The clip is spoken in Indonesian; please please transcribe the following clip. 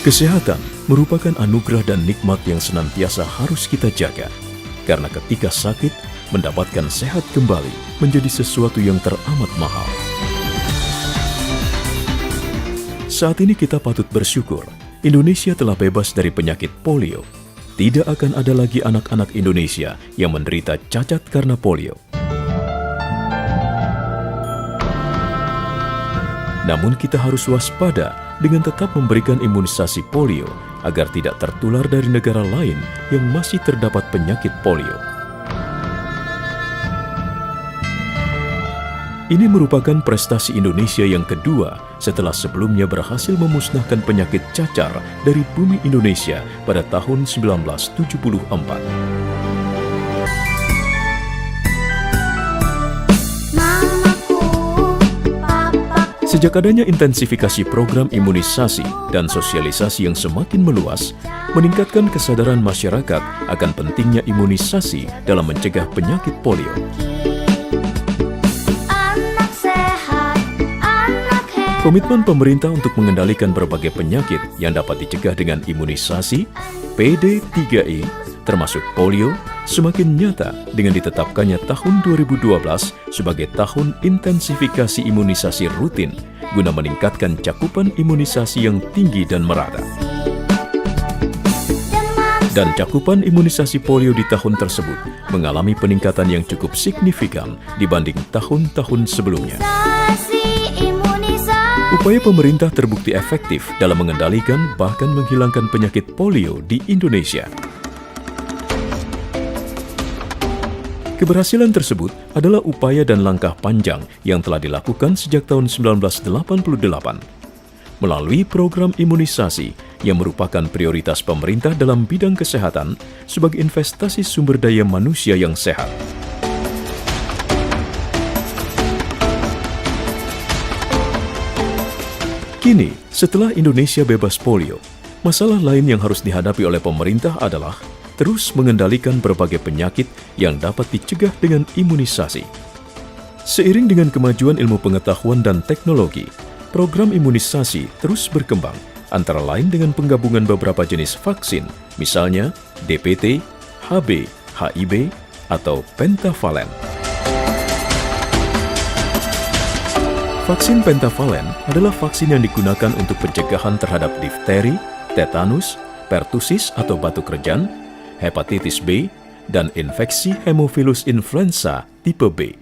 Kesehatan merupakan anugerah dan nikmat yang senantiasa harus kita jaga. Karena ketika sakit, mendapatkan sehat kembali menjadi sesuatu yang teramat mahal. Saat ini kita patut bersyukur, Indonesia telah bebas dari penyakit polio. Tidak akan ada lagi anak-anak Indonesia yang menderita cacat karena polio. Namun kita harus waspada dengan tetap memberikan imunisasi polio agar tidak tertular dari negara lain yang masih terdapat penyakit polio. Ini merupakan prestasi Indonesia yang kedua setelah sebelumnya berhasil memusnahkan penyakit cacar dari bumi Indonesia pada tahun 1974. Sejak adanya intensifikasi program imunisasi dan sosialisasi yang semakin meluas, meningkatkan kesadaran masyarakat akan pentingnya imunisasi dalam mencegah penyakit polio. Komitmen pemerintah untuk mengendalikan berbagai penyakit yang dapat dicegah dengan imunisasi, PD3E, termasuk polio, semakin nyata dengan ditetapkannya tahun 2012 sebagai tahun intensifikasi imunisasi rutin guna meningkatkan cakupan imunisasi yang tinggi dan merata. Dan cakupan imunisasi polio di tahun tersebut mengalami peningkatan yang cukup signifikan dibanding tahun-tahun sebelumnya. Upaya pemerintah terbukti efektif dalam mengendalikan bahkan menghilangkan penyakit polio di Indonesia. Keberhasilan tersebut adalah upaya dan langkah panjang yang telah dilakukan sejak tahun 1988 melalui program imunisasi yang merupakan prioritas pemerintah dalam bidang kesehatan sebagai investasi sumber daya manusia yang sehat. Kini, setelah Indonesia bebas polio, masalah lain yang harus dihadapi oleh pemerintah adalah terus mengendalikan berbagai penyakit yang dapat dicegah dengan imunisasi. Seiring dengan kemajuan ilmu pengetahuan dan teknologi, program imunisasi terus berkembang, antara lain dengan penggabungan beberapa jenis vaksin, misalnya DPT, HB, HIV, atau pentavalen. Vaksin pentavalen adalah vaksin yang digunakan untuk pencegahan terhadap difteri, tetanus, pertusis atau batuk rejan, hepatitis B, dan infeksi Haemophilus influenza tipe B.